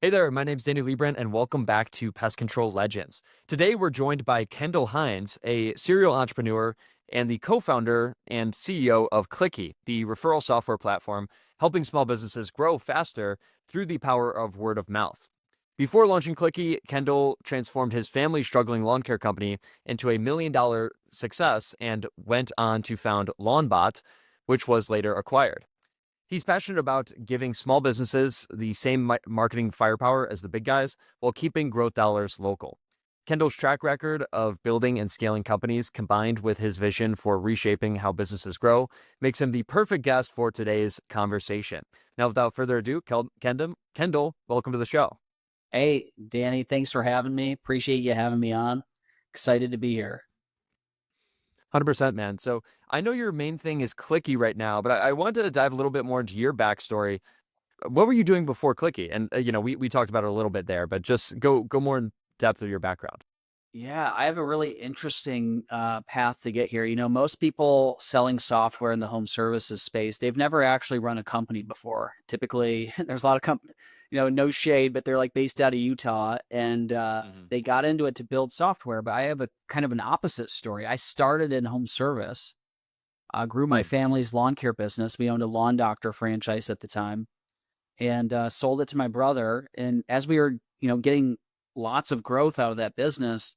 Hey there, my name's Danny Liebrand, and welcome back to Pest Control Legends. Today, we're joined by Kendall Hines, a serial entrepreneur and the co-founder and CEO of Clicki, the referral software platform, helping small businesses grow faster through the power of word of mouth. Before launching Clicki, Kendall transformed his family's struggling lawn care company into a $1 million success and went on to found LawnBot, which was later acquired. He's passionate about giving small businesses the same marketing firepower as the big guys while keeping growth dollars local. Kendall's track record of building and scaling companies, combined with his vision for reshaping how businesses grow, makes him the perfect guest for today's conversation. Now, without further ado, Kendall, welcome to the show. Hey, Danny, thanks for having me. Appreciate you having me on. Excited to be here. 100%, man. So I know your main thing is Clicki right now, but I wanted to dive a little bit more into your backstory. What were you doing before Clicki? And we talked about it a little bit there, but just go more in depth of your background. Yeah, I have a really interesting path to get here. Most people selling software in the home services space, they've never actually run a company before. Typically, there's a lot of companies, no shade, but they're like based out of Utah, and Hmm. they got into it to build software. But I have a kind of an opposite story. I started in home service, grew my Hmm. family's lawn care business. We owned a lawn doctor franchise at the time and sold it to my brother. And as we were, getting lots of growth out of that business,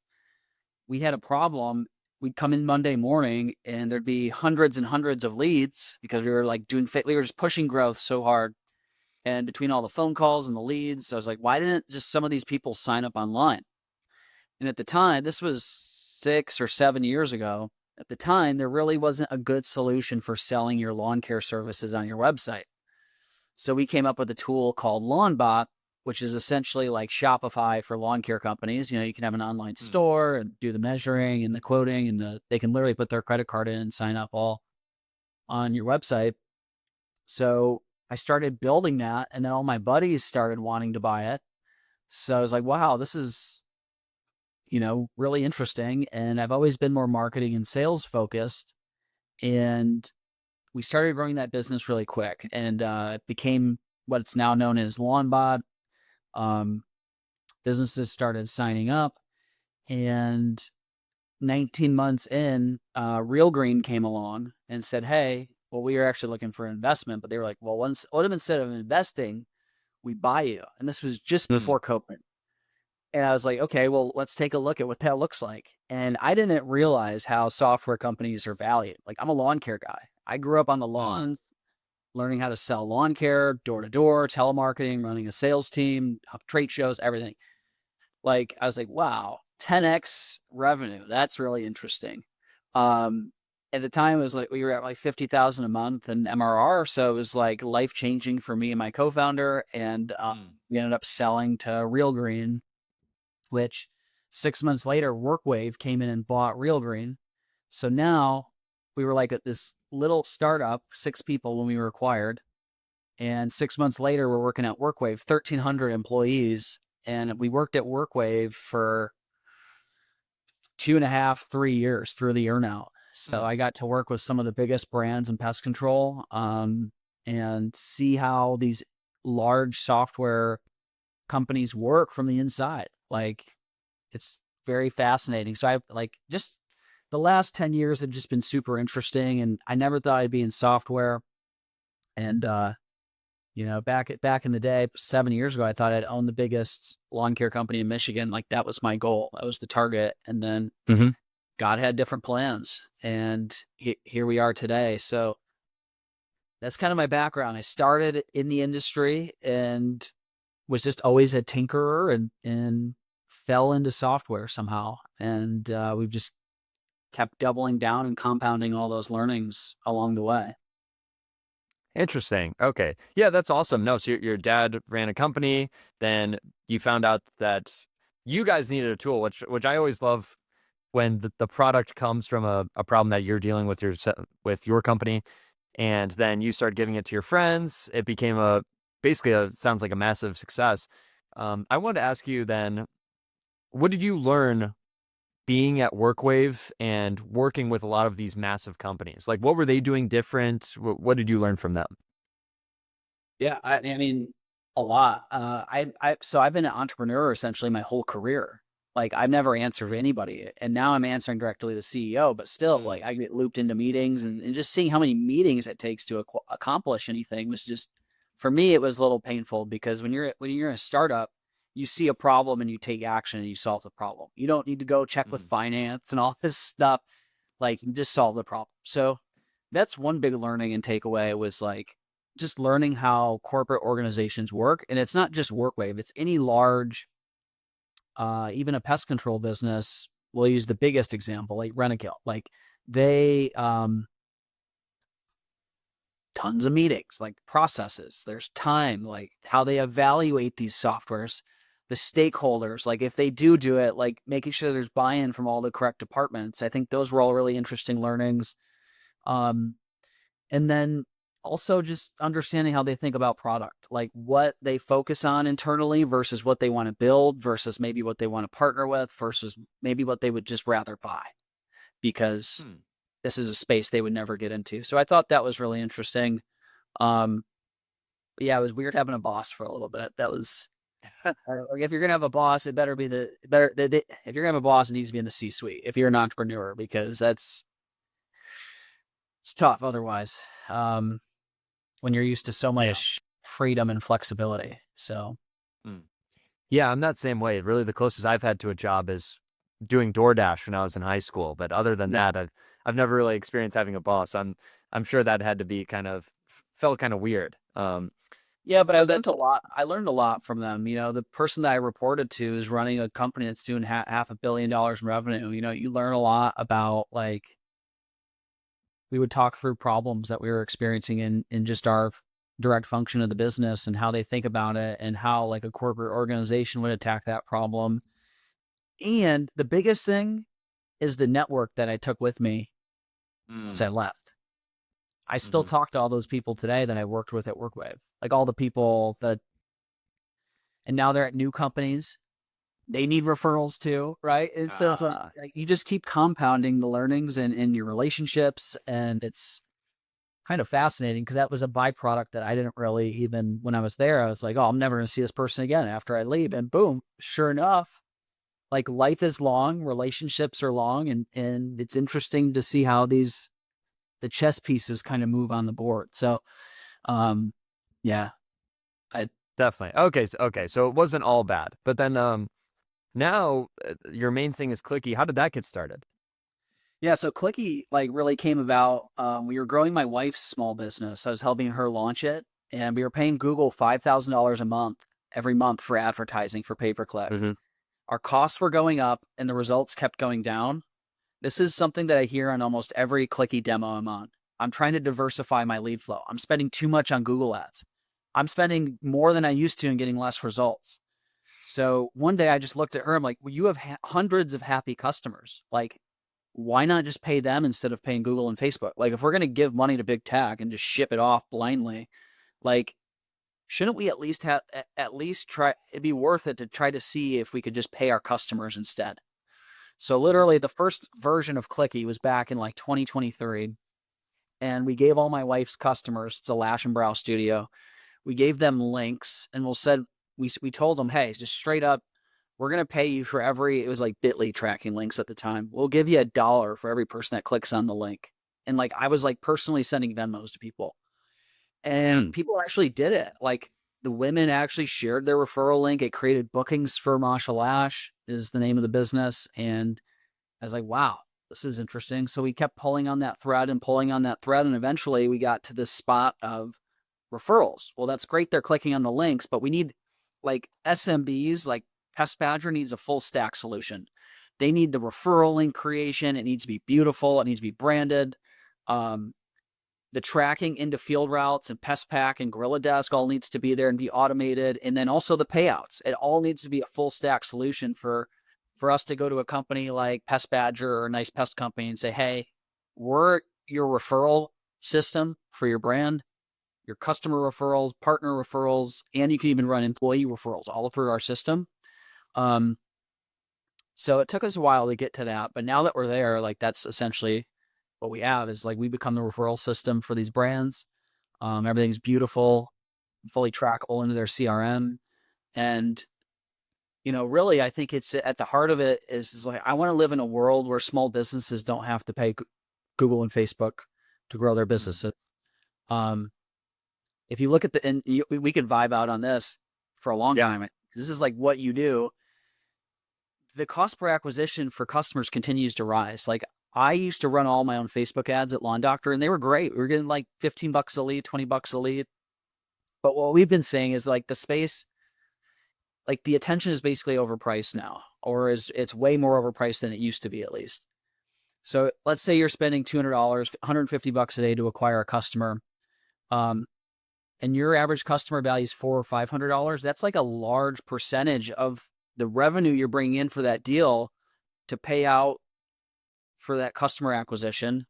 we had a problem. We'd come in Monday morning and there'd be hundreds and hundreds of leads because we were like we were just pushing growth so hard. And between all the phone calls and the leads, I was like, why didn't just some of these people sign up online? And at the time, this was 6 or 7 years ago. At the time, there really wasn't a good solution for selling your lawn care services on your website. So we came up with a tool called LawnBot, which is essentially like Shopify for lawn care companies. You can have an online Hmm. store and do the measuring and the quoting, and they can literally put their credit card in and sign up all on your website. So I started building that, and then all my buddies started wanting to buy it. So I was like, wow, this is, really interesting. And I've always been more marketing and sales focused. And we started growing that business really quick, and it became what it's now known as LawnBot. Um, Businesses started signing up, and 19 months in, Real Green came along and said, "Hey, well, we are actually looking for an investment," but they were like, "Well, what if instead of investing, we buy you?" And this was just Hmm. before COVID. And I was like, "Okay, well, let's take a look at what that looks like." And I didn't realize how software companies are valued. Like, I'm a lawn care guy. I grew up on the Hmm. lawns, learning how to sell lawn care, door to door, telemarketing, running a sales team, trade shows, everything. Like, I was like, wow, 10x revenue. That's really interesting. Um, at the time, it was like we were at like 50,000 a month in MRR. So it was like life changing for me and my co founder. And Hmm. we ended up selling to Real Green, which 6 months later, WorkWave came in and bought Real Green. So now we were like at this little startup, 6 people when we were acquired. And 6 months later, we're working at WorkWave, 1,300 employees. And we worked at WorkWave for 2.5, 3 years through the earnout. So Hmm. I got to work with some of the biggest brands in pest control, and see how these large software companies work from the inside. Like, it's very fascinating. So I like just the last 10 years have just been super interesting. And I never thought I'd be in software. And back in the day, 7 years ago, I thought I'd own the biggest lawn care company in Michigan. Like, that was my goal. That was the target. And then Hmm. God had different plans, and here we are today. So that's kind of my background. I started in the industry and was just always a tinkerer, and fell into software somehow. And we've just kept doubling down and compounding all those learnings along the way. Interesting. Okay. Yeah, that's awesome. No, so your dad ran a company, then you found out that you guys needed a tool, which I always love when the product comes from a problem that you're dealing with with your company, and then you start giving it to your friends. It became basically sounds like a massive success. I wanted to ask you then, what did you learn being at WorkWave and working with a lot of these massive companies? Like, what were they doing different? What did you learn from them? Yeah, I mean, A lot. So I've been an entrepreneur essentially my whole career. Like I've never answered anybody, and now I'm answering directly to the CEO. But still, Mm, like I get looped into meetings, and just seeing how many meetings it takes to accomplish anything was just, for me, it was a little painful because when you're in a startup, you see a problem and you take action and you solve the problem. You don't need to go check with mm, finance and all this stuff. Like you just solve the problem. So that's one big learning and takeaway was like just learning how corporate organizations work. And it's not just WorkWave, it's any large, even a pest control business. We'll use the biggest example, like Rentokil. Like they, tons of meetings, like processes, there's time, like how they evaluate these softwares, the stakeholders, like if they do it, like making sure there's buy-in from all the correct departments. I think those were all really interesting learnings. Um, And then also just understanding how they think about product, like what they focus on internally versus what they want to build versus maybe what they want to partner with versus maybe what they would just rather buy because hmm. this is a space they would never get into. So I thought that was really interesting. Um, yeah, it was weird having a boss for a little bit. That was like if you're gonna have a boss, it better be if you're gonna have a boss, it needs to be in the C-suite. If you're an entrepreneur, because it's tough otherwise. When you're used to so Yeah. much freedom and flexibility. So Mm. Yeah, I'm that same way. Really, the closest I've had to a job is doing DoorDash when I was in high school. But other than yeah, that, I've never really experienced having a boss. I'm sure that had to be felt kind of weird. yeah, but I So that learned a lot. I learned a lot from them. You know, the person that I reported to is running a company that's doing half $500 million in revenue. You know, you learn a lot about like we would talk through problems that we were experiencing in just our direct function of the business and how they think about it and how like a corporate organization would attack that problem. And the biggest thing is the network that I took with me once mm, I left. I still hmm. talk to all those people today that I worked with at WorkWave, like all the people that, and now they're at new companies. They need referrals too, right? And so Ah, like, you just keep compounding the learnings and your relationships, and it's kind of fascinating because that was a byproduct that I didn't really even when I was there. I was like, oh, I'm never going to see this person again after I leave, and boom, sure enough, like life is long, relationships are long, and it's interesting to see how the chess pieces kind of move on the board. So, um, yeah, I definitely. Okay, so it wasn't all bad. But then now your main thing is Clicki. How did that get started? Yeah, so Clicki like really came about. We were growing my wife's small business. I was helping her launch it, and we were paying Google $5,000 a month every month for advertising for pay per click. Hmm. Our costs were going up, and the results kept going down. This is something that I hear on almost every Clicki demo I'm on. I'm trying to diversify my lead flow. I'm spending too much on Google ads. I'm spending more than I used to and getting less results. So one day I just looked at her. I'm like, well, you have hundreds of happy customers. Like, why not just pay them instead of paying Google and Facebook? Like, if we're going to give money to big tech and just ship it off blindly, like, shouldn't we at least try? It'd be worth it to try to see if we could just pay our customers instead. So literally, the first version of Clicki was back in like 2023, and we gave all my wife's customers. It's a lash and brow studio. We gave them links, and we told them, hey, just straight up, we're gonna pay you for every. It was like Bitly tracking links at the time. We'll give you $1 for every person that clicks on the link. And like I was like personally sending Venmos to people, and Mm. people actually did it. Like the women actually shared their referral link. It created bookings for Masha Lash is the name of the business, and I was like, wow, this is interesting. So we kept pulling on that thread and pulling on that thread, and eventually we got to this spot of referrals. Well, that's great. They're clicking on the links, but we need like SMBs, like Pest Badger needs a full stack solution. They need the referral link creation. It needs to be beautiful. It needs to be branded. Um, the tracking into field routes and Pest Pack and Gorilla Desk all needs to be there and be automated. And then also the payouts. It all needs to be a full stack solution for us to go to a company like Pest Badger or a nice pest company and say, hey, we're your referral system for your brand, your customer referrals, partner referrals, and you can even run employee referrals all through our system. Um, so it took us a while to get to that, but now that we're there, like that's essentially what we have is like we become the referral system for these brands. Everything's beautiful. fully trackable into their CRM. And, really, I think it's at the heart of it is like, I want to live in a world where small businesses don't have to pay Google and Facebook to grow their Mm. businesses. Um, if you look at we could vibe out on this for a long Yeah. time. This is like what you do. The cost per acquisition for customers continues to rise. Like, I used to run all my own Facebook ads at Lawn Doctor, and they were great. We were getting like $15 a lead, $20 a lead. But what we've been saying is like the space, like the attention is basically overpriced now, or it's way more overpriced than it used to be, at least. So let's say you're spending $200, $150 a day to acquire a customer, um, and your average customer value is $400 or $500. That's like a large percentage of the revenue you're bringing in for that deal to pay out for that customer acquisition.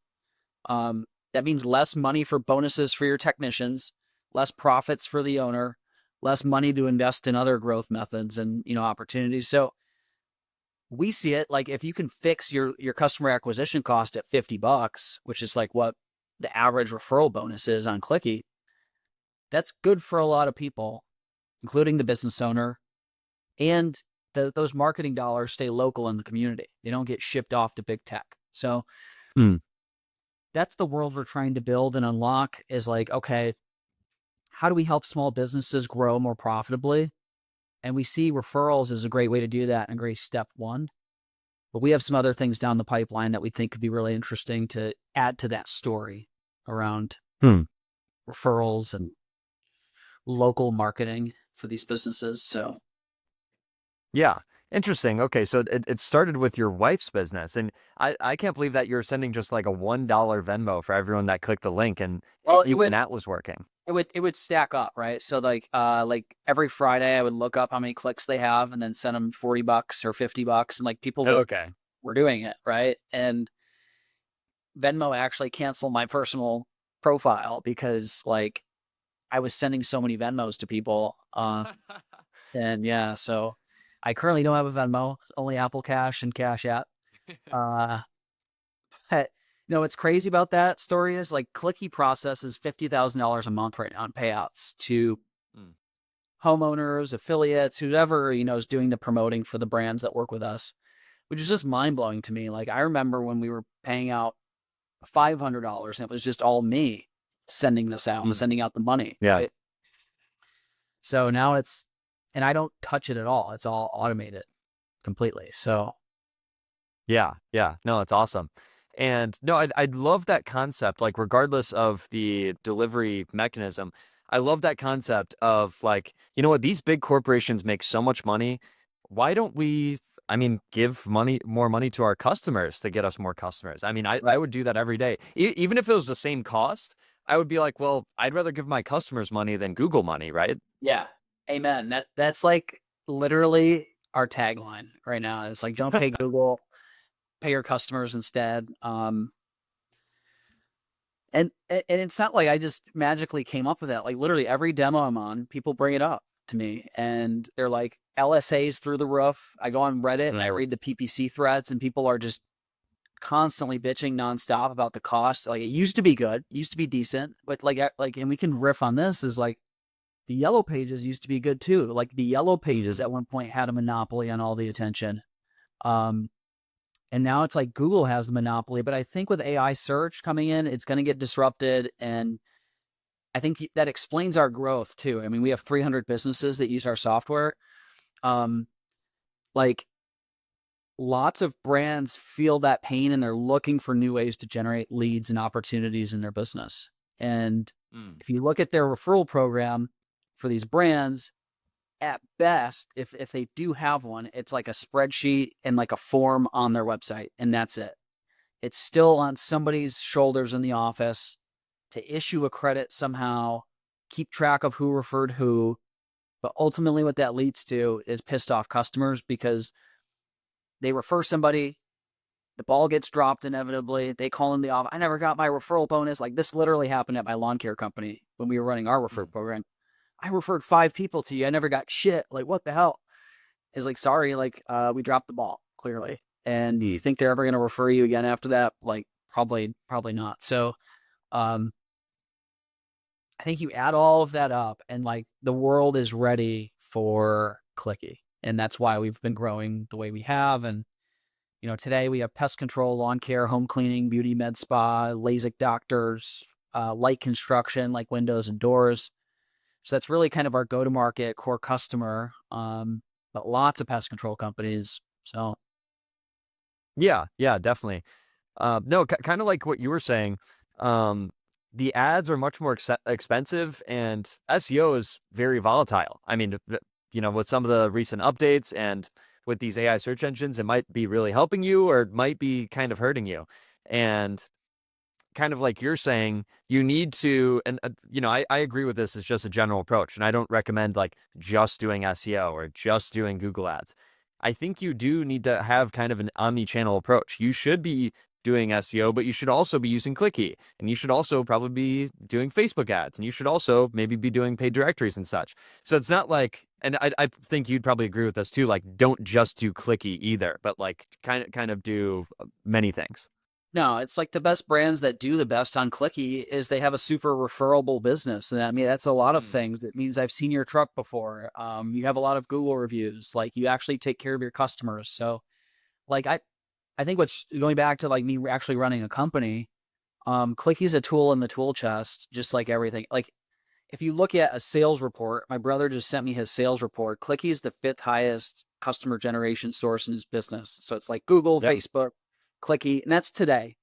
That means less money for bonuses for your technicians, less profits for the owner, less money to invest in other growth methods and opportunities. So we see it like if you can fix your customer acquisition cost at $50, which is like what the average referral bonus is on Clicki, that's good for a lot of people, including the business owner, and those marketing dollars stay local in the community. They don't get shipped off to big tech. So Mm. that's the world we're trying to build and unlock, is like, okay, how do we help small businesses grow more profitably? And we see referrals as a great way to do that and a great step one. But we have some other things down the pipeline that we think could be really interesting to add to that story around Hmm. referrals and local marketing for these businesses. So Yeah. Interesting. Okay, so it started with your wife's business, and I can't believe that you're sending just like a $1 Venmo for everyone that clicked the link, and well, even that was working. it would stack up, right? So like every Friday I would look up how many clicks they have and then send them $40 or $50, and like people Okay. were doing it, right? And Venmo actually canceled my personal profile because like I was sending so many Venmos to people. And yeah, so I currently don't have a Venmo, only Apple Cash and Cash App. Uh, but, what's crazy about that story is like Clicki processes $50,000 a month right now on payouts to Mm. homeowners, affiliates, whoever, is doing the promoting for the brands that work with us, which is just mind blowing to me. Like, I remember when we were paying out $500 and it was just all me sending this out and Mm. sending out the money. Yeah. Right? So now and I don't touch it at all. It's all automated completely. So Yeah, yeah. No, it's awesome. And no, I'd love that concept, like regardless of the delivery mechanism, I love that concept of like, you know what, these big corporations make so much money. Why don't we, I mean, give more money to our customers to get us more customers? I mean, I right. would do that every day. Even if it was the same cost, I would be like, well, I'd rather give my customers money than Google money, right? Yeah. Amen. That's like literally our tagline right now. It's like, don't pay Google, pay your customers instead. And it's not like I just magically came up with that. Like literally every demo I'm on, people bring it up to me and they're like LSAs through the roof. I go on Reddit and I Mm. read the PPC threads and people are just constantly bitching nonstop about the cost. Like it used to be good, used to be decent, but and we can riff on this is like the yellow pages used to be good too. Like the yellow pages Mhm. at one point had a monopoly on all the attention. Um, and now it's like Google has the monopoly, but I think with AI search coming in, it's going to get disrupted. And I think that explains our growth too. I mean, we have 300 businesses that use our software. Um, like lots of brands feel that pain and they're looking for new ways to generate leads and opportunities in their business. And Mm. if you look at their referral program for these brands, at best, if they do have one, it's like a spreadsheet and like a form on their website, and that's it. It's still on somebody's shoulders in the office to issue a credit somehow, keep track of who referred who. But ultimately, what that leads to is pissed off customers because they refer somebody, the ball gets dropped inevitably. They call in the office. I never got my referral bonus. Like this literally happened at my lawn care company when we were running our referral Mm. program. I referred 5 people to you. I never got shit. Like, what the hell? Is like, sorry, like, we dropped the ball, clearly. And you think they're ever going to refer you again after that? Like, probably not. So, um, I think you add all of that up and like the world is ready for Clicki. And that's why we've been growing the way we have. And, today we have pest control, lawn care, home cleaning, beauty, med spa, LASIK doctors, light construction like windows and doors. So that's really kind of our go-to-market core customer. But lots of pest control companies. So Yeah, yeah, definitely. No, kind of like what you were saying. Um, the ads are much more expensive, and SEO is very volatile. I mean, with some of the recent updates and with these AI search engines, it might be really helping you, or it might be kind of hurting you. And kind of like you're saying, you need to, and I agree with this as just a general approach, and I don't recommend like just doing SEO or just doing Google ads. I think you do need to have kind of an omni-channel approach. You should be doing SEO, but you should also be using Clicki, and you should also probably be doing Facebook ads, and you should also maybe be doing paid directories and such. So it's not like, and I think you'd probably agree with this too, like don't just do Clicki either, but like kind of do many things. no, it's like the best brands that do the best on Clicki is they have a super referable business. And I mean, that's a lot of things. It means I've seen your truck before. You have a lot of Google reviews. Like you actually take care of your customers. So like I think what's going back to like me actually running a company, Clicki's a tool in the tool chest, just like everything. Like if you look at a sales report, my brother just sent me his sales report. Clicki is the 5th highest customer generation source in his business. So it's like Google, Yep. Facebook, Clicki, and that's today.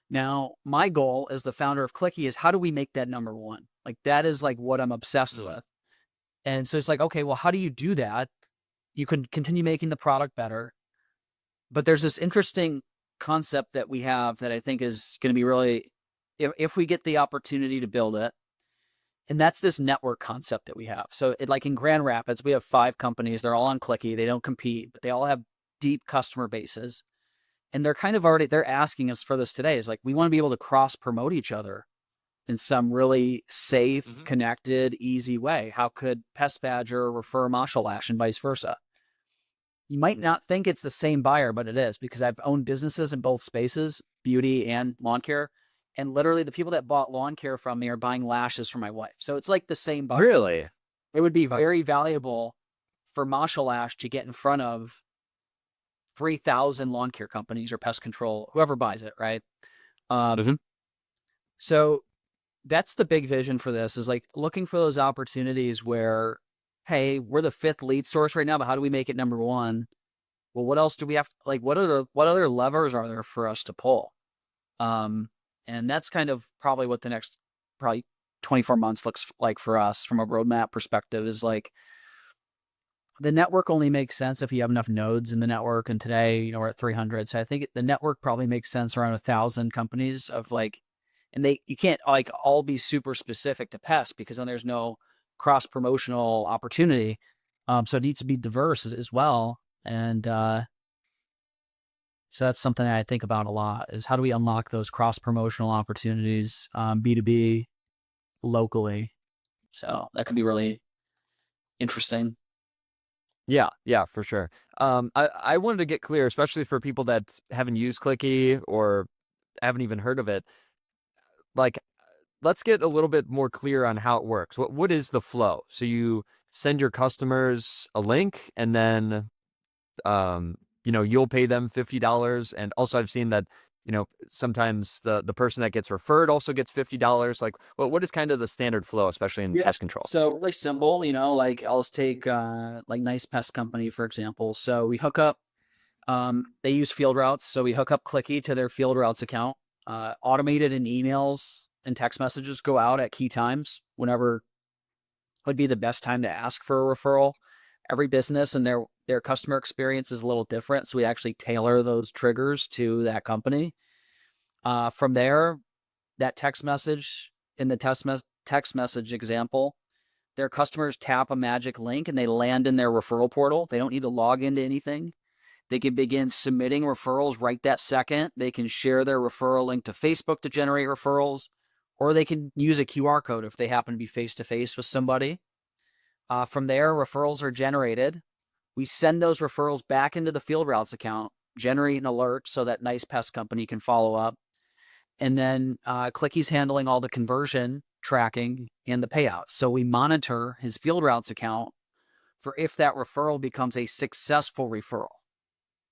Now, my goal as the founder of Clicki is how do we make that number one? Like that is like what I'm obsessed with. And so it's like, okay, well, how do you do that? You can continue making the product better. But there's this interesting concept that we have that I think is going to be really, if we get the opportunity to build it, and that's this network concept that we have. So like in Grand Rapids, we have 5 companies. They're all on Clicki. They don't compete, but they all have deep customer bases. And they're kind of already, they're asking us for this today is like, we want to be able to cross promote each other in some really safe, connected, easy way. How could Pest Badger refer Moshalash and vice versa? You might not think it's the same buyer, but it is because I've owned businesses in both spaces, beauty and lawn care. And literally the people that bought lawn care from me are buying lashes for my wife. So it's like the same buyer. Really? It would be very valuable for Moshalash to get in front of 3,000 lawn care companies or pest control, whoever buys it, right? Mhm. So that's the big vision for this is like looking for those opportunities where, hey, we're the 5th lead source right now, but how do we make it number one? Well, what else do we have? Like, what other levers are there for us to pull? And that's kind of probably what the next probably 24 months looks like for us from a roadmap perspective is like the network only makes sense if you have enough nodes in the network. And today, we're at 300. So I think the network probably makes sense around 1,000 companies of like, and you can't like all be super specific to pest because then there's no cross promotional opportunity. So it needs to be diverse as well. And so that's something I think about a lot is how do we unlock those cross promotional opportunities, B2B locally. So that could be really interesting. Yeah, yeah, for sure. I wanted to get clear, especially for people that haven't used Clicki or haven't even heard of it. Like, let's get a little bit more clear on how it works. What is the flow? So you send your customers a link, and then you'll pay them $50. And also, I've seen that sometimes the person that gets referred also gets $50. Like, what is kind of the standard flow, especially in Yeah. pest control? So really simple, like I'll just take like Nice Pest Company, for example. So we hook up, they use field routes. So we hook up Clicki to their field routes account, automated in emails and text messages go out at key times whenever would be the best time to ask for a referral. Every business and their customer experience is a little different. So we actually tailor those triggers to that company. From there, that text message in the text message example, their customers tap a magic link and they land in their referral portal. They don't need to log into anything. They can begin submitting referrals right that second. They can share their referral link to Facebook to generate referrals, or they can use a QR code if they happen to be face-to-face with somebody. From there, referrals are generated. We send those referrals back into the field routes account, generate an alert so that Nice Pest Company can follow up. And then Clicki's handling all the conversion tracking, and the payouts. So we monitor his field routes account for if that referral becomes a successful referral.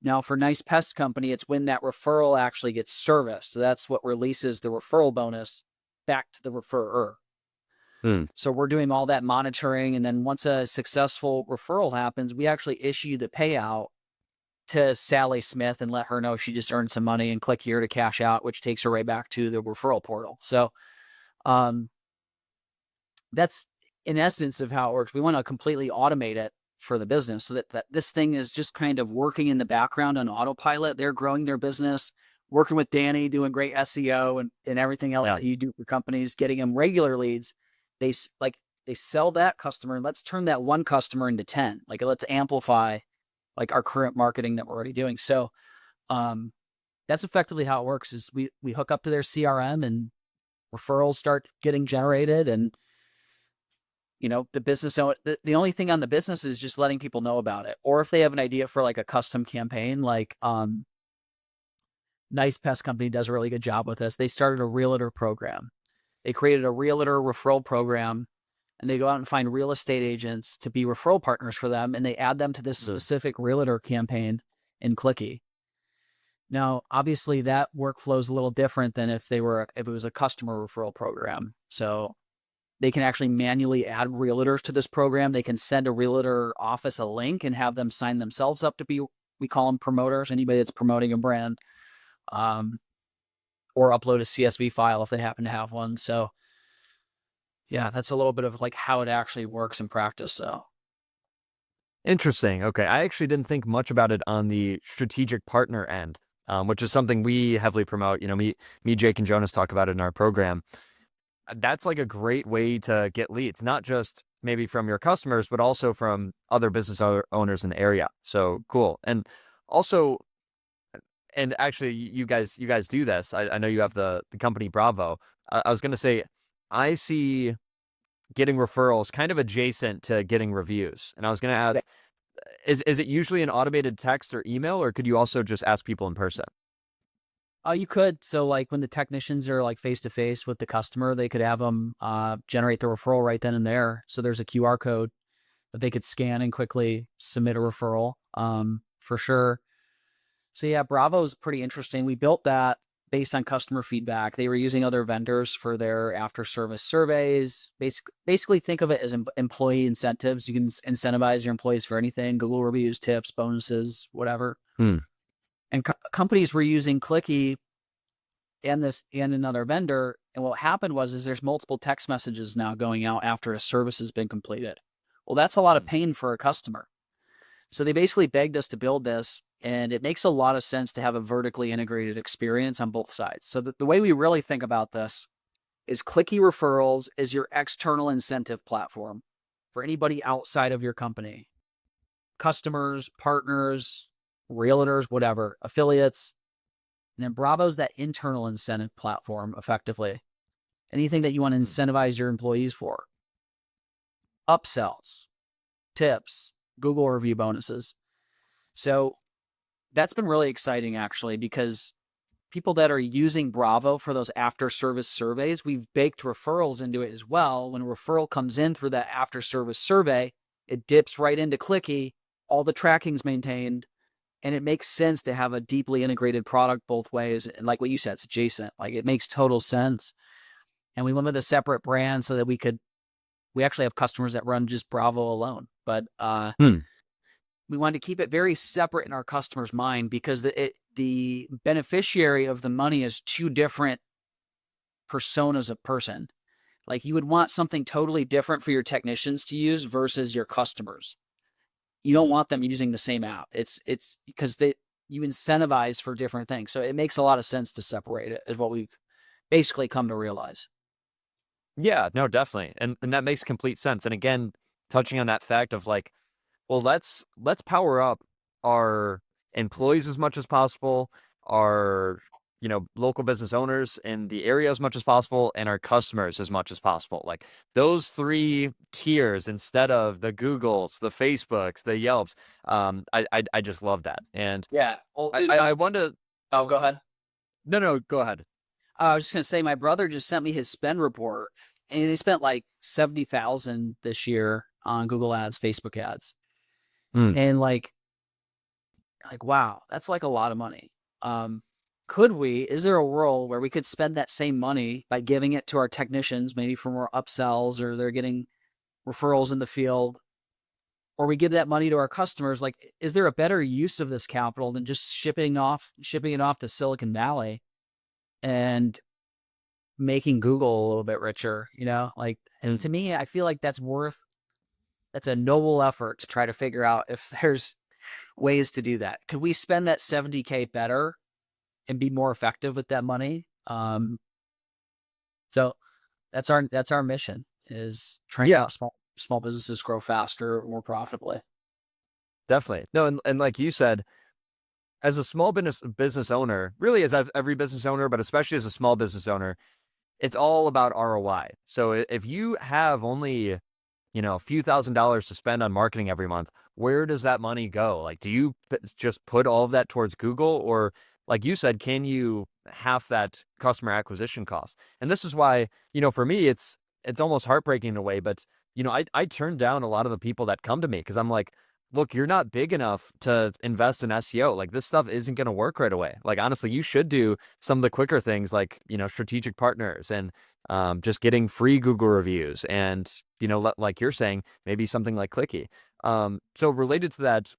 Now, for Nice Pest Company, it's when that referral actually gets serviced. So that's what releases the referral bonus back to the referrer. Hmm. So we're doing all that monitoring. And then once a successful referral happens, we actually issue the payout to Sally Smith and let her know she just earned some money and click here to cash out, which takes her right back to the referral portal. So um, that's in essence of how it works. We want to completely automate it for the business so that this thing is just kind of working in the background on autopilot. They're growing their business, working with Danny, doing great SEO and everything else Yeah. that you do for companies, getting them regular leads. They sell that customer and let's turn that one customer into 10. Like let's amplify like our current marketing that we're already doing. So that's effectively how it works is we hook up to their CRM and referrals start getting generated. And the business owner, the only thing on the business is just letting people know about it. Or if they have an idea for like a custom campaign, like Nice Pest Company does a really good job with this. They started a realtor program. They created a realtor referral program, and they go out and find real estate agents to be referral partners for them, and they add them to this specific realtor campaign in Clicki. Now, obviously, that workflow is a little different than if it was a customer referral program. So they can actually manually add realtors to this program. They can send a realtor office a link and have them sign themselves up to be, we call them promoters, anybody that's promoting a brand, or upload a CSV file if they happen to have one. So yeah, that's a little bit of like how it actually works in practice. So Interesting. Okay. I actually didn't think much about it on the strategic partner end, which is something we heavily promote. Me, Jake, and Jonas talk about it in our program. That's like a great way to get leads, not just maybe from your customers, but also from other business owners in the area. So cool. And also, and actually, you guys do this. I know you have the company Bravo. I was going to say, I see getting referrals kind of adjacent to getting reviews. And I was going to ask, is it usually an automated text or email, or could you also just ask people in person? you could. So like when the technicians are like face to face with the customer, they could have them generate the referral right then and there. So there's a QR code that they could scan and quickly submit a referral for sure. So yeah, Bravo's pretty interesting. We built that based on customer feedback. They were using other vendors for their after service surveys. Basically think of it as employee incentives. You can incentivize your employees for anything, Google reviews, tips, bonuses, whatever. And companies were using Clicki and another vendor. And what happened is there's multiple text messages now going out after a service has been completed. Well, that's a lot of pain for a customer. So they basically begged us to build this, and it makes a lot of sense to have a vertically integrated experience on both sides. So the way we really think about this is Clicki Referrals is your external incentive platform for anybody outside of your company. Customers, partners, realtors, whatever, affiliates. And then Bravo's that internal incentive platform, effectively. Anything that you want to incentivize your employees for. Upsells, tips, Google review bonuses. So that's been really exciting, actually, because people that are using Bravo for those after service surveys, we've baked referrals into it as well. When a referral comes in through that after service survey, it dips right into Clicki, all the tracking's maintained, and it makes sense to have a deeply integrated product both ways. And like what you said, it's adjacent. Like it makes total sense. And we went with a separate brand so that we actually have customers that run just Bravo alone. But we wanted to keep it very separate in our customer's mind because the beneficiary of the money is two different personas of person. Like you would want something totally different for your technicians to use versus your customers. You don't want them using the same app. It's because you incentivize for different things. So it makes a lot of sense to separate it, is what we've basically come to realize. Yeah, no, definitely. And that makes complete sense. And again, touching on that fact of like, well, let's power up our employees as much as possible, our local business owners in the area as much as possible, and our customers as much as possible. Like those three tiers instead of the Googles, the Facebooks, the Yelps. I just love that. And Yeah. Well, I want to. Oh, go ahead. No, go ahead. I was just going to say, my brother just sent me his spend report, and they spent like 70,000 this year on Google ads, Facebook ads. Mm. And like, wow, that's like a lot of money. Is there a world where we could spend that same money by giving it to our technicians, maybe for more upsells, or they're getting referrals in the field, or we give that money to our customers? Like, is there a better use of this capital than just shipping it off to Silicon Valley and making Google a little bit richer, Like, and to me, I feel like that's a noble effort to try to figure out if there's ways to do that. Could we spend that 70K better and be more effective with that money? So that's our mission, is trying to Yeah, help small businesses grow faster, more profitably. definitely. No, and like you said, as a small business owner, really as every business owner, but especially as a small business owner, it's all about ROI. So if you have only, a few $1,000s to spend on marketing every month, where does that money go? Like, do you just put all of that towards Google, or like you said, can you half that customer acquisition cost? And this is why, for me, it's almost heartbreaking in a way, but I turn down a lot of the people that come to me because I'm like, look, you're not big enough to invest in SEO. Like, this stuff isn't going to work right away. Like, honestly, you should do some of the quicker things like, strategic partners and just getting free Google reviews and, like you're saying, maybe something like Clicki. So related to that,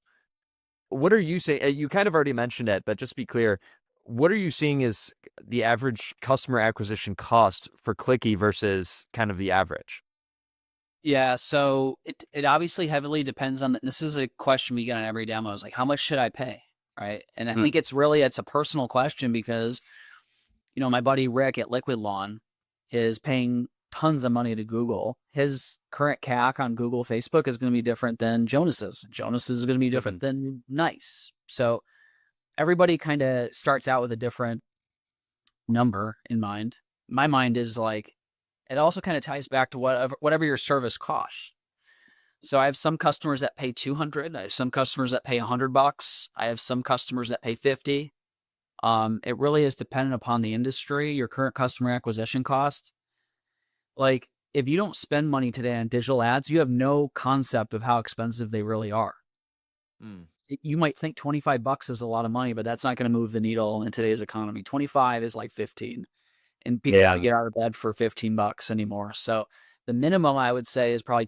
what are you saying? You kind of already mentioned it, but just to be clear, what are you seeing is the average customer acquisition cost for Clicki versus kind of the average? Yeah, so it obviously heavily depends on this is a question we get on every demo, is like, how much should I pay? Right. And I Mm. think it's a personal question because, my buddy Rick at Liquid Lawn is paying tons of money to Google. His current CAC on Google, Facebook is going to be different than Jonas's. Jonas's is going to be different than Nice. So everybody kind of starts out with a different number in mind. My mind is like, it also kind of ties back to whatever your service costs. So I have some customers that pay 200. I have some customers that pay $100. I have some customers that pay 50. It really is dependent upon the industry, your current customer acquisition cost. Like, if you don't spend money today on digital ads, you have no concept of how expensive they really are. Mm. You might think $25 is a lot of money, but that's not going to move the needle in today's economy. 25 is like 15, and people don't Yeah. get out of bed for $15 anymore. So the minimum I would say is probably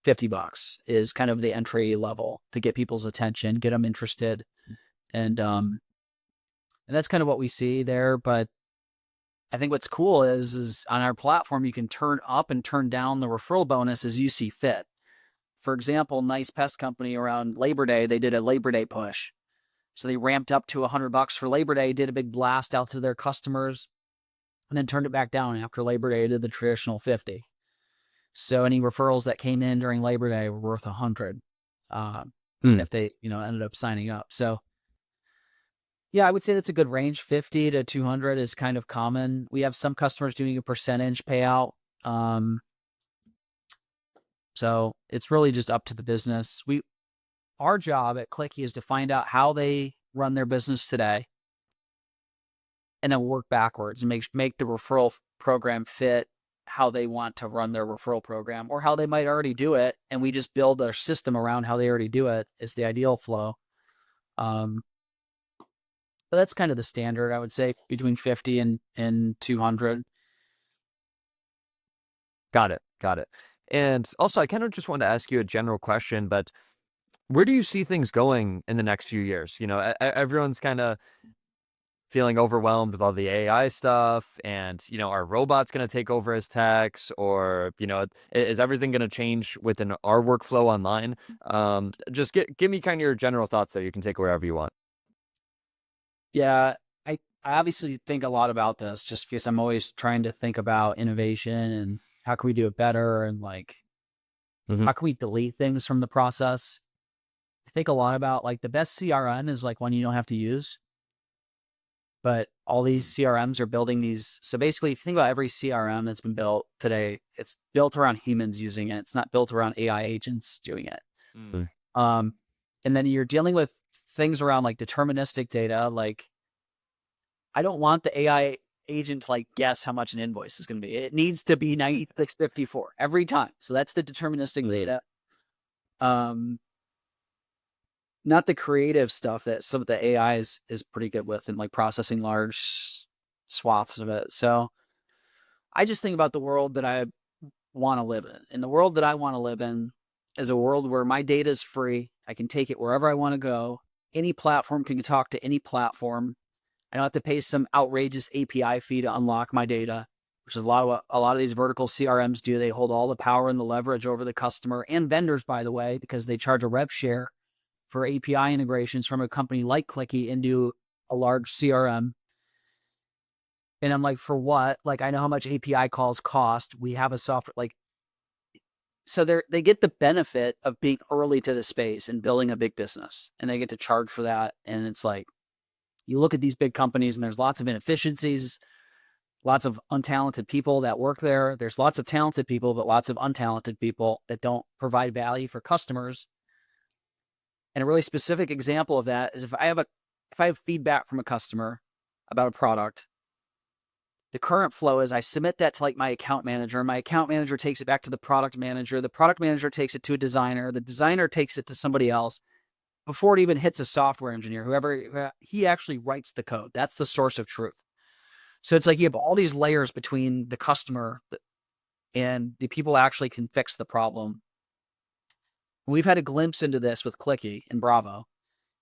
$50 is kind of the entry level to get people's attention, get them interested. And that's kind of what we see there. But I think what's cool is on our platform, you can turn up and turn down the referral bonus as you see fit. For example, Nice Pest Company around Labor Day, they did a Labor Day push. So they ramped up to $100 for Labor Day, did a big blast out to their customers, and then turned it back down after Labor Day, did the traditional 50. So any referrals that came in during Labor Day were worth 100 Mm. if they, ended up signing up. So yeah, I would say that's a good range. 50 to 200 is kind of common. We have some customers doing a percentage payout. So it's really just up to the business. Our job at Clicki is to find out how they run their business today, and then work backwards and make the referral program fit how they want to run their referral program, or how they might already do it, and we just build our system around how they already do it is the ideal flow. But that's kind of the standard, I would say, between 50 and 200. Got it. Got it. And also, I kind of just wanted to ask you a general question, but where do you see things going in the next few years? Everyone's kind of feeling overwhelmed with all the AI stuff, and are robots going to take over as techs, or is everything going to change within our workflow online? Just give me kind of your general thoughts there. You can take wherever you want. Yeah, I obviously think a lot about this just because I'm always trying to think about innovation and how can we do it better, and like, Hmm. how can we delete things from the process? I think a lot about like the best CRM is like one you don't have to use, but all these CRMs are building these. So basically, if you think about every CRM that's been built today, it's built around humans using it. It's not built around AI agents doing it. Mm. Um, and then you're dealing with things around like deterministic data. Like, I don't want the AI agent to like guess how much an invoice is going to be. It needs to be 96.54 every time. So that's the deterministic data. Not the creative stuff that some of the AI is pretty good with, and like processing large swaths of it. So I just think about the world that I want to live in. And the world that I want to live in is a world where my data is free. I can take it wherever I want to go. Any platform can talk to any platform. I don't have to pay some outrageous API fee to unlock my data, which is a lot of these vertical CRMs do. They hold all the power and the leverage over the customer and vendors, by the way, because they charge a rev share for API integrations from a company like Clicki into a large CRM. And I'm like, for what? Like, I know how much API calls cost. We have a software, like, so they get the benefit of being early to the space and building a big business, and they get to charge for that. And it's like, you look at these big companies and there's lots of inefficiencies, lots of untalented people that work there. There's lots of talented people, but lots of untalented people that don't provide value for customers. And a really specific example of that is if I have feedback from a customer about a product, the current flow is I submit that to like my account manager. My account manager takes it back to the product manager. The product manager takes it to a designer. The designer takes it to somebody else before it even hits a software engineer, whoever, he actually writes the code. That's the source of truth. So it's like you have all these layers between the customer and the people actually can fix the problem. We've had a glimpse into this with Clicki and Bravo,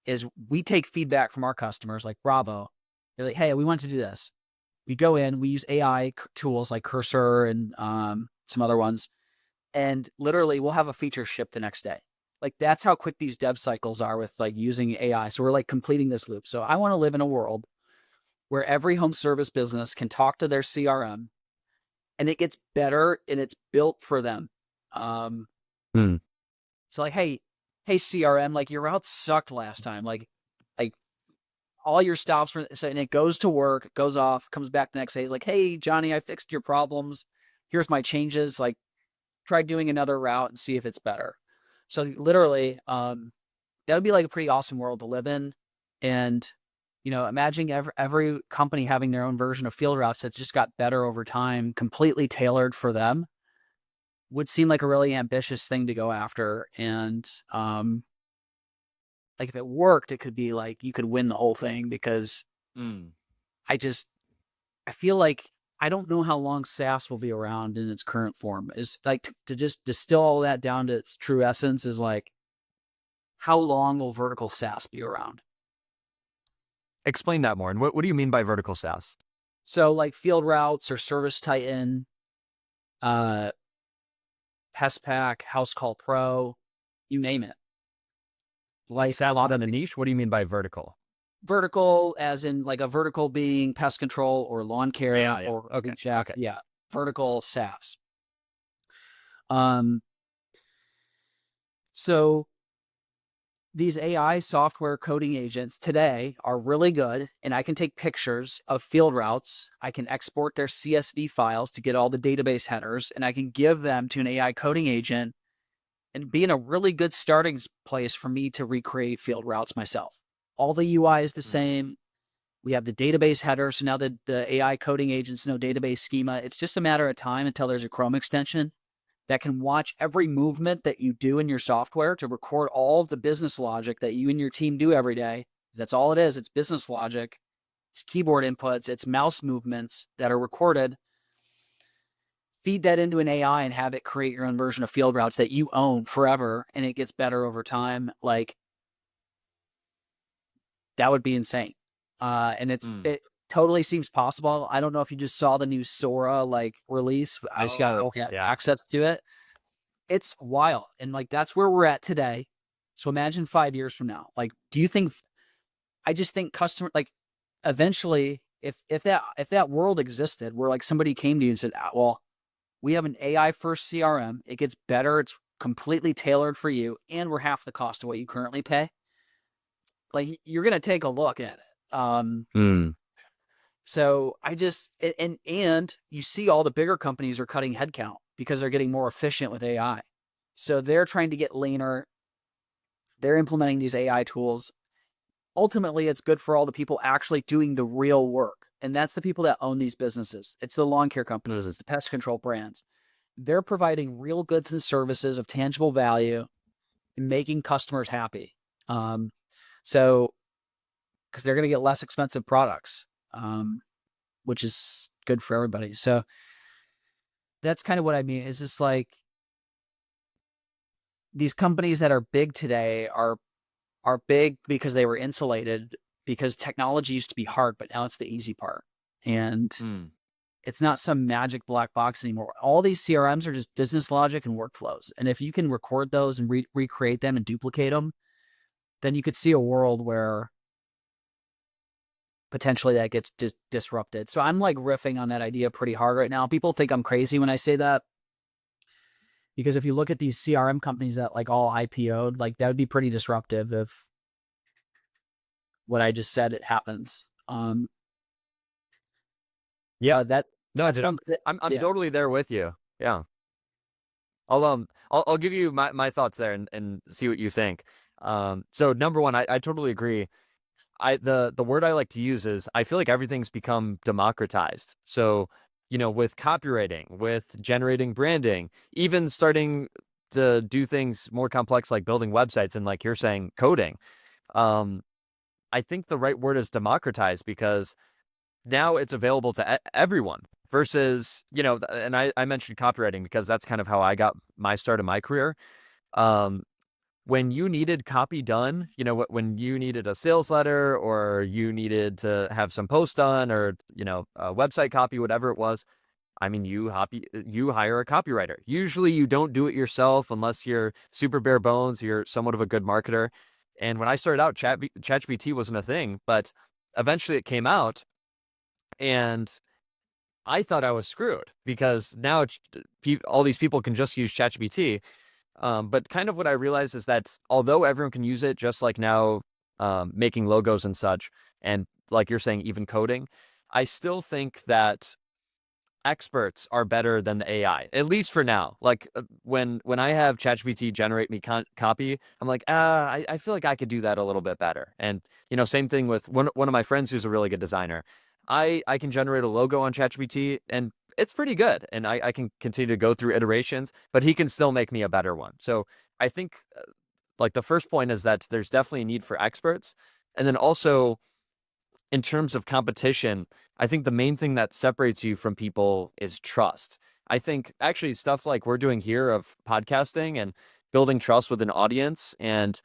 is we take feedback from our customers like Bravo. They're like, hey, we want to do this. We go in, we use AI tools like Cursor and some other ones, and literally we'll have a feature ship the next day. Like, that's how quick these dev cycles are with like using AI. So we're like completing this loop. So I want to live in a world where every home service business can talk to their CRM and it gets better and it's built for them. So like, hey CRM, like your route sucked last time. Like all your stops and it goes to work, goes off, comes back the next day. It's like, hey Johnny, I fixed your problems. Here's my changes. Like, try doing another route and see if it's better. So literally, that would be like a pretty awesome world to live in. And, you know, imagine every company having their own version of field routes that just got better over time, completely tailored for them, would seem like a really ambitious thing to go after. And, like if it worked, it could be like, you could win the whole thing because I feel like I don't know how long SaaS will be around in its current form. Is like to just distill all that down to its true essence is like, how long will vertical SaaS be around? Explain that more. And what do you mean by vertical SaaS? So like Field Routes or Service Titan, Pest Pack, House Call Pro, you name it. Like SaaS within a niche? What do you mean by vertical? Vertical, as in like a vertical being pest control or lawn care or okay. shack. Yeah, vertical SaaS. So these AI software coding agents today are really good, and I can take pictures of field routes. I can export their CSV files to get all the database headers, and I can give them to an AI coding agent and be in a really good starting place for me to recreate field routes myself. All the UI is the same. We have the database header. So now the AI coding agents know database schema. It's just a matter of time until there's a Chrome extension that can watch every movement that you do in your software to record all of the business logic that you and your team do every day. That's all it is. It's business logic. It's keyboard inputs. It's mouse movements that are recorded. Feed that into an AI and have it create your own version of field routes that you own forever, and it gets better over time. Like, that would be insane. And it totally seems possible. I don't know if you just saw the new Sora like release. I just got access to it. It's wild. And like, that's where we're at today. So imagine 5 years from now. Like, do you think, I just think customer, like eventually if that world existed where like somebody came to you and said, well, we have an AI first CRM. It gets better. It's completely tailored for you. And we're half the cost of what you currently pay. Like, you're going to take a look at it. So I just, and you see all the bigger companies are cutting headcount because they're getting more efficient with AI. So they're trying to get leaner. They're implementing these AI tools. Ultimately, it's good for all the people actually doing the real work. And that's the people that own these businesses. It's the lawn care companies, it's the pest control brands. They're providing real goods and services of tangible value and making customers happy. So, because they're going to get less expensive products, which is good for everybody. So that's kind of what I mean. Is just like these companies that are big today are big because they were insulated, because technology used to be hard, but now it's the easy part. And it's not some magic black box anymore. All these CRMs are just business logic and workflows. And if you can record those and recreate them and duplicate them, then you could see a world where potentially that gets disrupted. So I'm like riffing on that idea pretty hard right now. People think I'm crazy when I say that, because if you look at these CRM companies that like all IPO'd, like that would be pretty disruptive if what I just said, it happens. Yeah. That No, that's dude, I'm yeah. totally there with you. Yeah. I'll give you my thoughts there and see what you think. So number one, I totally agree. The word I like to use is I feel like everything's become democratized. So, with copywriting, with generating branding, even starting to do things more complex like building websites and like you're saying, coding. Um, I think the right word is democratized because now it's available to everyone versus, and I mentioned copywriting because that's kind of how I got my start in my career. Um, when you needed copy done, when you needed a sales letter or you needed to have some post done or, a website copy, whatever it was, I mean, you hire a copywriter. Usually you don't do it yourself unless you're super bare bones, you're somewhat of a good marketer. And when I started out, ChatGPT wasn't a thing, but eventually it came out and I thought I was screwed because now all these people can just use ChatGPT. But kind of what I realized is that although everyone can use it, just like now, making logos and such, and like you're saying, even coding, I still think that experts are better than the AI, at least for now. Like when I have ChatGPT generate me copy, I'm like, I feel like I could do that a little bit better. And same thing with one of my friends who's a really good designer. I can generate a logo on ChatGPT and it's pretty good, and I can continue to go through iterations, but he can still make me a better one. So I think like the first point is that there's definitely a need for experts, and then also in terms of competition, I think the main thing that separates you from people is trust. I think actually stuff like we're doing here of podcasting and building trust with an audience, and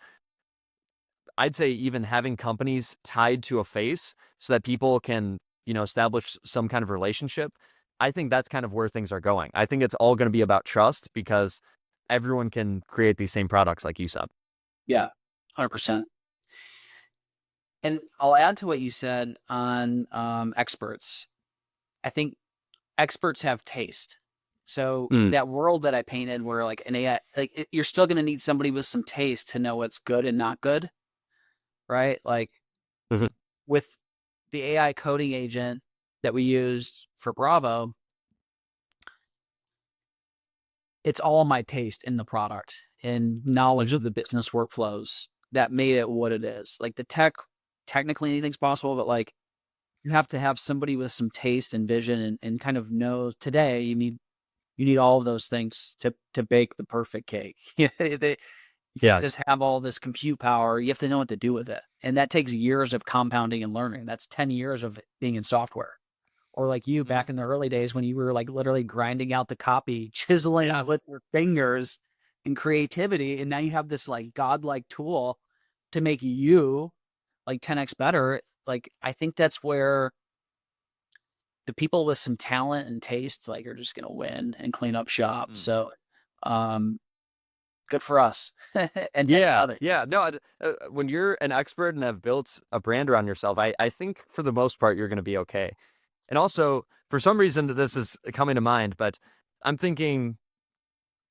I'd say even having companies tied to a face so that people can, establish some kind of relationship. I think that's kind of where things are going. I think it's all going to be about trust because everyone can create these same products like you said. Yeah, 100%. And I'll add to what you said on experts. I think experts have taste. So Mm. that world that I painted where like an AI, like you're still going to need somebody with some taste to know what's good and not good, right? Like Mhm. with the AI coding agent that we used for Bravo, it's all my taste in the product and knowledge of the business workflows that made it what it is. Like the technically anything's possible, but like you have to have somebody with some taste and vision and kind of know today you need all of those things to bake the perfect cake. You can't Yeah. just have all this compute power. You have to know what to do with it. And that takes years of compounding and learning. That's 10 years of being in software. Or like you Mhm. back in the early days when you were like literally grinding out the copy, chiseling it with your fingers and creativity. And now you have this like godlike tool to make you like 10x better. Like I think that's where the people with some talent and taste like are just gonna win and clean up shop. Mm. So um good for us and Yeah, others. yeah. No, when you're an expert and have built a brand around yourself, I think for the most part you're going to be okay. And also, for some reason, this is coming to mind, but I'm thinking,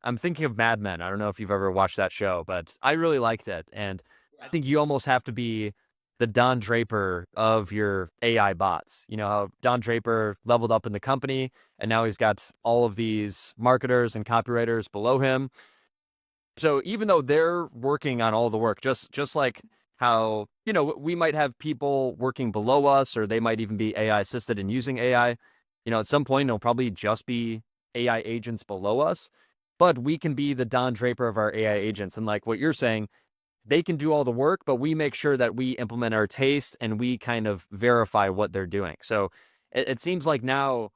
I'm thinking of Mad Men. I don't know if you've ever watched that show, but I really liked it, and I think you almost have to be the Don Draper of your AI bots. You know how Don Draper leveled up in the company, and now he's got all of these marketers and copywriters below him. So even though they're working on all the work, just like how, we might have people working below us, or they might even be AI assisted in using AI. At some point, it'll probably just be AI agents below us, but we can be the Don Draper of our AI agents. And like what you're saying, they can do all the work, but we make sure that we implement our taste and we kind of verify what they're doing. So it seems like now,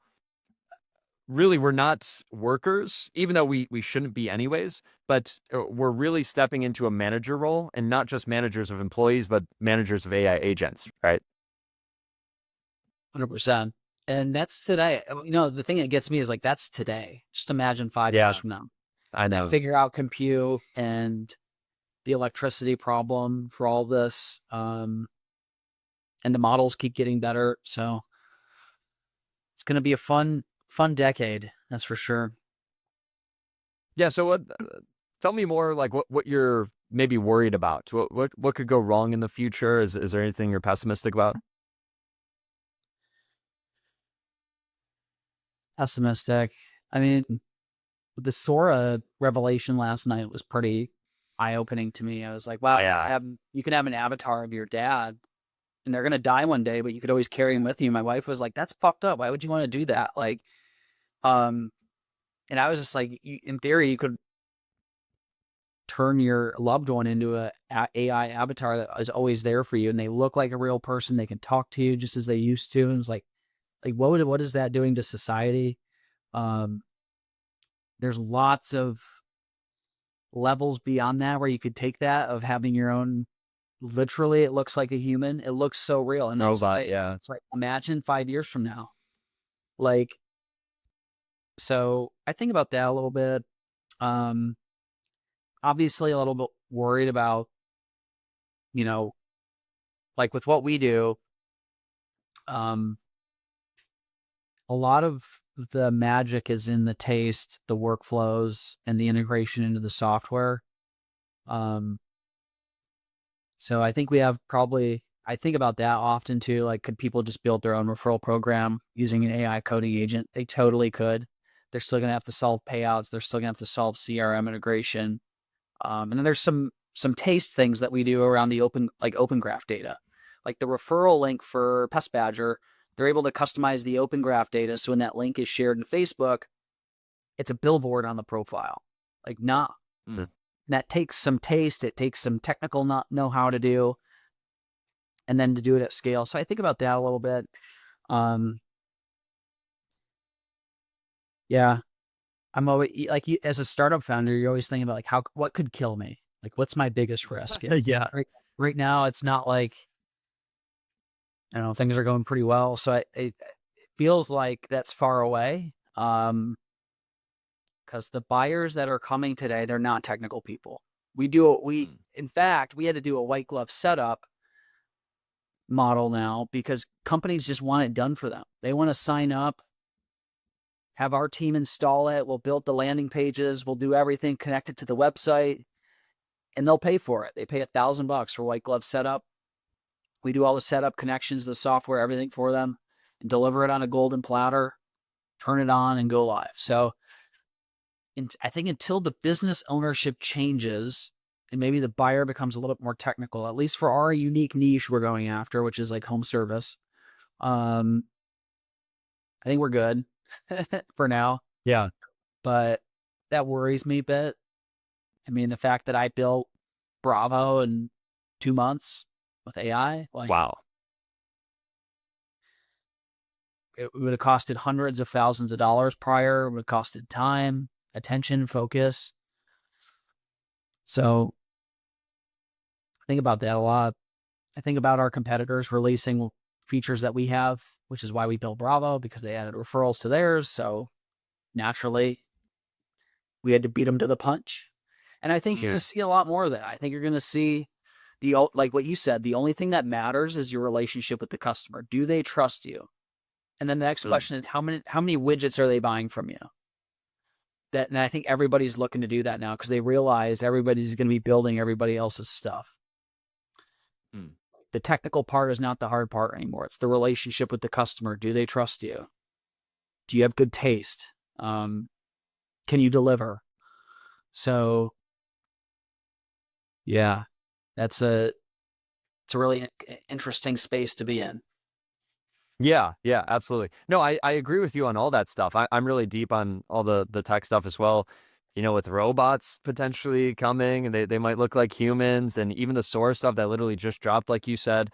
really, we're not workers, even though we shouldn't be anyways, but we're really stepping into a manager role, and not just managers of employees, but managers of AI agents, right? 100%. And that's today. The thing that gets me is like, that's today. Just imagine 5 years Yeah, from now. I know. Figure out compute and the electricity problem for all this. And the models keep getting better. So it's going to be a fun decade. That's for sure. Yeah, so tell me more, like what you're maybe worried about. What could go wrong in the future? Is there anything you're pessimistic about? Pessimistic. I mean, the Sora revelation last night was pretty eye-opening to me. I was like, wow, Yeah. you can have an avatar of your dad and they're going to die one day, but you could always carry him with you. My wife was like, that's fucked up. Why would you want to do that? Like, and I was just like, in theory, you could turn your loved one into a AI avatar that is always there for you, and they look like a real person. They can talk to you just as they used to. And it's like what is that doing to society? Um, there's lots of levels beyond that where you could take that of having your own. Literally, it looks like a human. It looks so real, and Robot, yeah. it's like imagine 5 years from now, like. So I think about that a little bit. Um, Obviously, a little bit worried about, you know, like with what we do. Um, a lot of the magic is in the taste, the workflows, and the integration into the software. Um, so I think we have probably, I think about that often too. Like, could people just build their own referral program using an AI coding agent? They totally could. They're still going to have to solve payouts. They're still going to have to solve CRM integration. And then there's some taste things that we do around the open graph data, like the referral link for Pest Badger. They're able to customize the open graph data, so when that link is shared in Facebook, it's a billboard on the profile. Like, not Mm. that takes some taste, it takes some technical know how to do, and then to do it at scale. So I think about that a little bit. Um, yeah, I'm always like, as a startup founder, you're always thinking about like what could kill me, like what's my biggest risk. Yeah. Right now, it's not like, I don't know, things are going pretty well. So it feels like that's far away. Because the buyers that are coming today, they're not technical people. In fact, we had to do a white glove setup model now because companies just want it done for them. They want to sign up, have our team install it. We'll build the landing pages. We'll do everything, connect it to the website, and they'll pay for it. They pay $1,000 for white glove setup. We do all the setup, connections, the software, everything for them, and deliver it on a golden platter, turn it on, and go live. So I think until the business ownership changes and maybe the buyer becomes a little bit more technical, at least for our unique niche we're going after, which is like home service, I think we're good for now. Yeah. But that worries me a bit. I mean, the fact that I built Bravo in 2 months with AI, like, Wow. it would have costed hundreds of thousands of dollars prior. It would have costed time, attention, focus. So I think about that a lot. I think about our competitors releasing features that we have, which is why we built Bravo, because they added referrals to theirs. So naturally, we had to beat them to the punch. And I think you're going to see a lot more of that. I think you're going to see like what you said, the only thing that matters is your relationship with the customer. Do they trust you? And then the next question is, how many widgets are they buying from you? And I think everybody's looking to do that now because they realize everybody's going to be building everybody else's stuff. The technical part is not the hard part anymore. It's the relationship with the customer. Do they trust you? Do you have good taste? Can you deliver? So yeah, that's it's a really interesting space to be in. Yeah, yeah, absolutely. No, I agree with you on all that stuff. I'm really deep on all the tech stuff as well. With robots potentially coming, and they might look like humans, and even the source stuff that literally just dropped, like you said.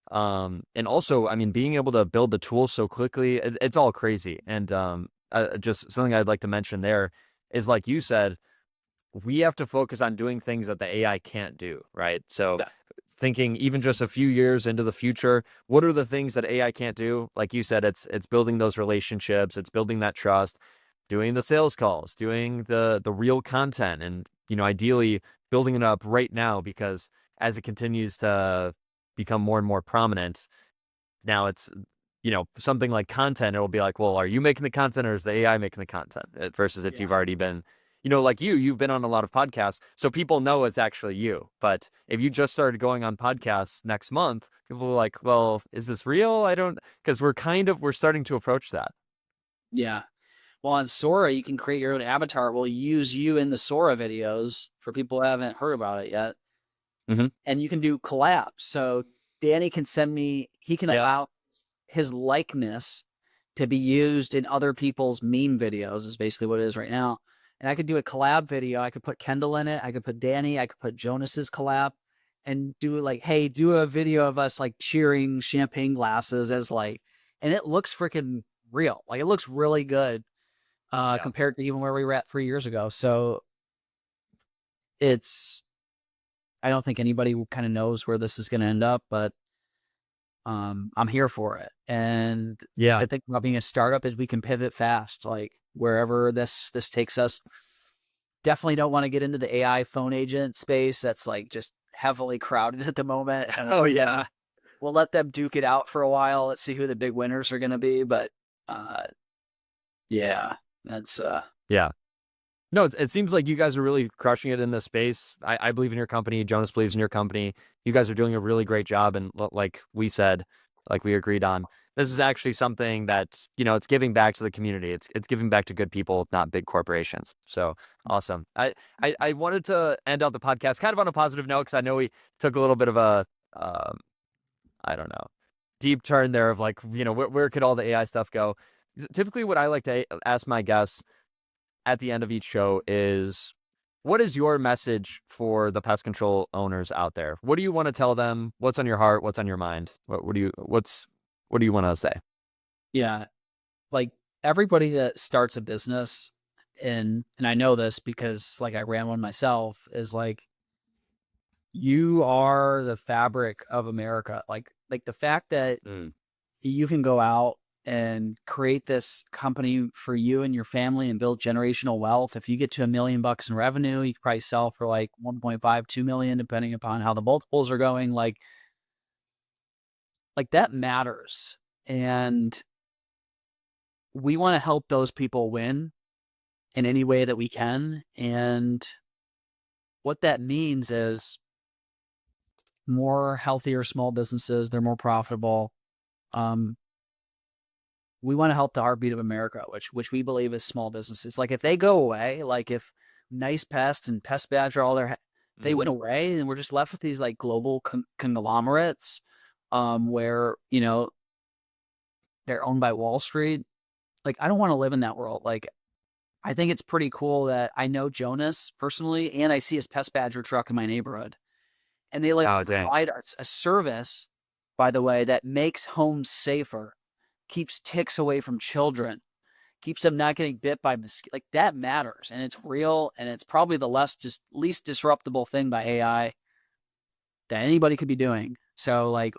And also, I mean, being able to build the tools so quickly, it's all crazy. And just something I'd like to mention there is, like you said, we have to focus on doing things that the AI can't do, right? So Yeah. thinking even just a few years into the future, what are the things that AI can't do? Like you said, it's building those relationships, it's building that trust, doing the sales calls, doing the real content, and ideally building it up right now, because as it continues to become more and more prominent, now it's something like content. It will be like, well, are you making the content or is the AI making the content? Versus if Yeah. you've already been, like you've been on a lot of podcasts, so people know it's actually you. But if you just started going on podcasts next month, people are like, well, is this real? I don't, because we're starting to approach that. Yeah. Well, on Sora, you can create your own avatar. We'll use you in the Sora videos for people who haven't heard about it yet. Hmm. And you can do collabs. So Danny can send me, he can Yeah. allow his likeness to be used in other people's meme videos, is basically what it is right now. And I could do a collab video. I could put Kendall in it. I could put Danny. I could put Jonas's collab and do like, hey, do a video of us like cheering champagne glasses as like, and it looks freaking real. Like it looks really good Yeah. compared to even where we were at 3 years ago. So it's, I don't think anybody kind of knows where this is going to end up, but I'm here for it. And Yeah. I think about being a startup is we can pivot fast, like wherever this takes us. Definitely don't want to get into the AI phone agent space. That's like just heavily crowded at the moment. Oh yeah. We'll let them duke it out for a while. Let's see who the big winners are going to be. But uh, yeah, that's Yeah. No, it seems like you guys are really crushing it in this space. I believe in your company. Jonas believes in your company. You guys are doing a really great job. And like we said, like we agreed on, this is actually something that's, it's giving back to the community. It's giving back to good people, not big corporations. So awesome. I wanted to end out the podcast kind of on a positive note, because I know we took a little bit of a, um, I don't know, deep turn there of like, where could all the AI stuff go? Typically, what I like to ask my guests at the end of each show is, what is your message for the pest control owners out there? What do you want to tell them? What's on your heart? What's on your mind? What do you want to say? yeah, like everybody that starts a business, and I know this because like I ran one myself, is like you are the fabric of America. Like the fact that Mm. you can go out and create this company for you and your family and build generational wealth. If you get to $1 million in revenue, you could probably sell for like 1.5, 2 million, depending upon how the multiples are going. Like that matters. And we want to help those people win in any way that we can. And what that means is more healthier small businesses. They're more profitable. Um, we want to help the heartbeat of America, which we believe is small businesses. Like if they go away, like if Nice Pest and Pest Badger, all their they went away, and we're just left with these like global conglomerates, where they're owned by Wall Street. Like I don't want to live in that world. Like I think it's pretty cool that I know Jonas personally, and I see his Pest Badger truck in my neighborhood, and they like Oh, dang. provide a service, by the way, that makes homes safer, keeps ticks away from children, keeps them not getting bit by mosquitoes. Like that matters, and it's real, and it's probably the least disruptable thing by AI that anybody could be doing. So like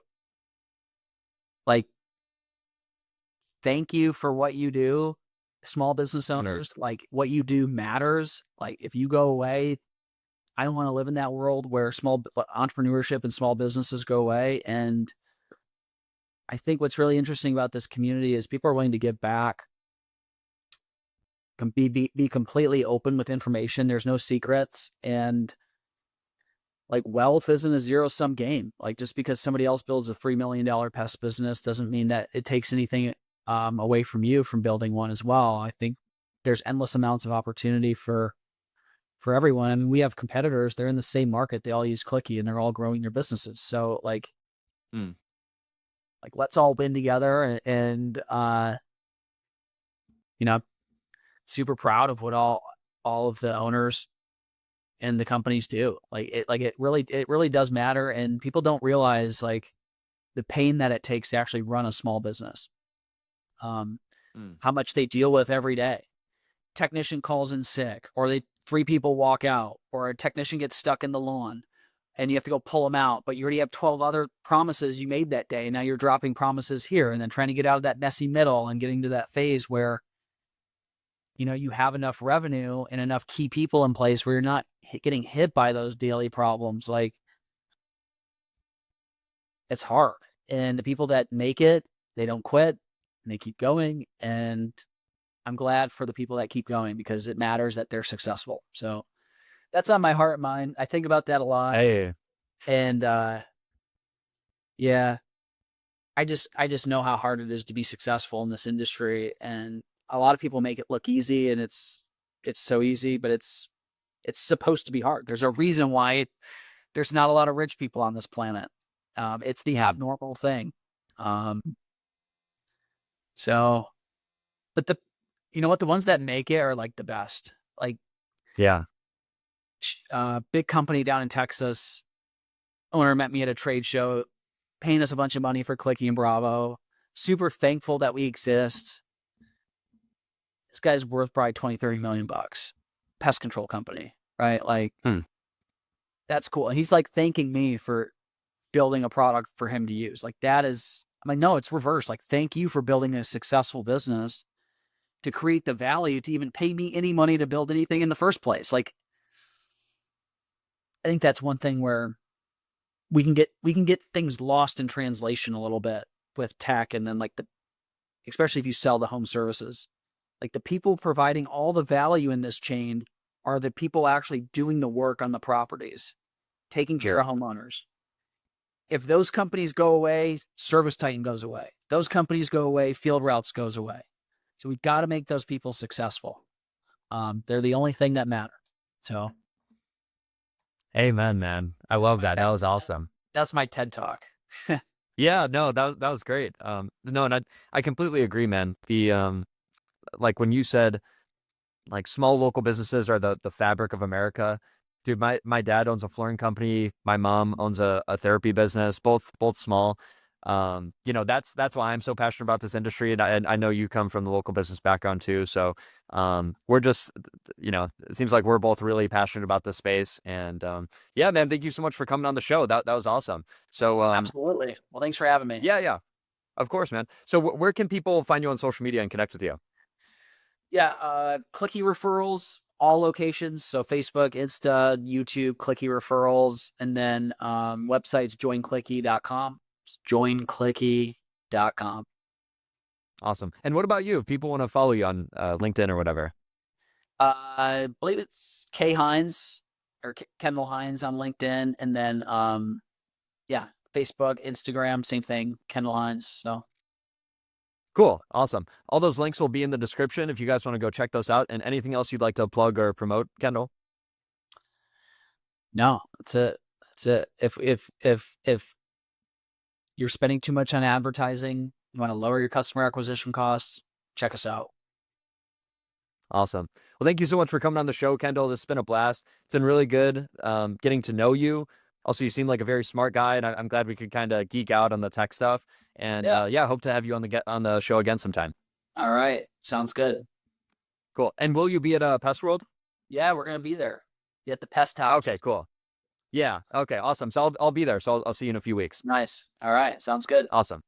thank you for what you do, small business owners. Like what you do matters. Like if you go away, I don't want to live in that world where small entrepreneurship and small businesses go away. And I think what's really interesting about this community is people are willing to give back, be completely open with information. There's no secrets, and like wealth isn't a zero sum game. Like just because somebody else builds a $3 million pest business doesn't mean that it takes anything away from you from building one as well. I think there's endless amounts of opportunity for everyone. I mean, we have competitors, they're in the same market. They all use Clicki and they're all growing their businesses. So like Mm. Like, let's all win together. You know, super proud of what all of the owners and the companies do. It really does matter. And people don't realize like the pain that it takes to actually run a small business. Mm. How much they deal with every day. Technician calls in sick, or three people walk out, or a technician gets stuck in the lawn and you have to go pull them out, but you already have 12 other promises you made that day. And now you're dropping promises here and then trying to get out of that messy middle and getting to that phase where, you have enough revenue and enough key people in place where you're not getting hit by those daily problems. Like, it's hard. And the people that make it, they don't quit and they keep going. And I'm glad for the people that keep going because it matters that they're successful. So that's on my heart and mind. I think about that a lot. Hey. And yeah, I just know how hard it is to be successful in this industry. And a lot of people make it look easy, and it's so easy, but it's supposed to be hard. There's a reason why there's not a lot of rich people on this planet. It's the abnormal thing. So, but you know what? The ones that make it are like the best. Like, Yeah. big company down in Texas, owner met me at a trade show, paying us a bunch of money for Clicki and Bravo. Super thankful that we exist. This guy's worth probably 20, 30 million bucks. Pest control company, right? Like, that's cool. And he's like thanking me for building a product for him to use. Like, I'm like, no, it's reverse. Like, thank you for building a successful business to create the value to even pay me any money to build anything in the first place. Like, I think that's one thing where we can get things lost in translation a little bit with tech. And then like especially if you sell the home services, like the people providing all the value in this chain are the people actually doing the work on the properties, taking care of homeowners. If those companies go away, Service Titan goes away. Those companies go away, Field Routes goes away. So we got to make those people successful. They're the only thing that matter. So, Amen, man. I love that. That was awesome. that's my TED Talk. Yeah, no, that was great. No, and I completely agree, man. The like when you said like small local businesses are the fabric of America. Dude, my dad owns a flooring company. My mom owns a therapy business, both small. That's why I'm so passionate about this industry. And I know you come from the local business background too. So we're just, it seems like we're both really passionate about this space. And yeah, man, thank you so much for coming on the show. That was awesome. So Absolutely. Well, thanks for having me. yeah, of course, man. So where can people find you on social media and connect with you? Yeah, Clicki Referrals, all locations. So Facebook, Insta, YouTube, Clicki Referrals, and then websites joinclicki.com. Joinclicki.com. Awesome. And what about you? If people want to follow you on LinkedIn or whatever? I believe it's K Hines or Kendall Hines on LinkedIn, and then yeah, Facebook, Instagram, same thing, Kendall Hines. So Cool. Awesome. All those links will be in the description if you guys want to go check those out. And anything else you'd like to plug or promote, Kendall? no, that's it. That's it. If you're spending too much on advertising, you want to lower your customer acquisition costs, check us out. Awesome. Well, thank you so much for coming on the show, Kendall. This has been a blast. It's been really good getting to know you. Also, you seem like a very smart guy, and I'm glad we could kind of geek out on the tech stuff. And yeah, hope to have you on the show again sometime. All right. Sounds good. Cool. And will you be at Pest World? Yeah, we're going to be there. Be at the Pest House. Okay, cool. Yeah. Okay, awesome. So I'll be there. So I'll see you in a few weeks. Nice. All right. Sounds good. Awesome.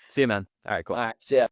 See you, man. All right, cool. All right. See ya.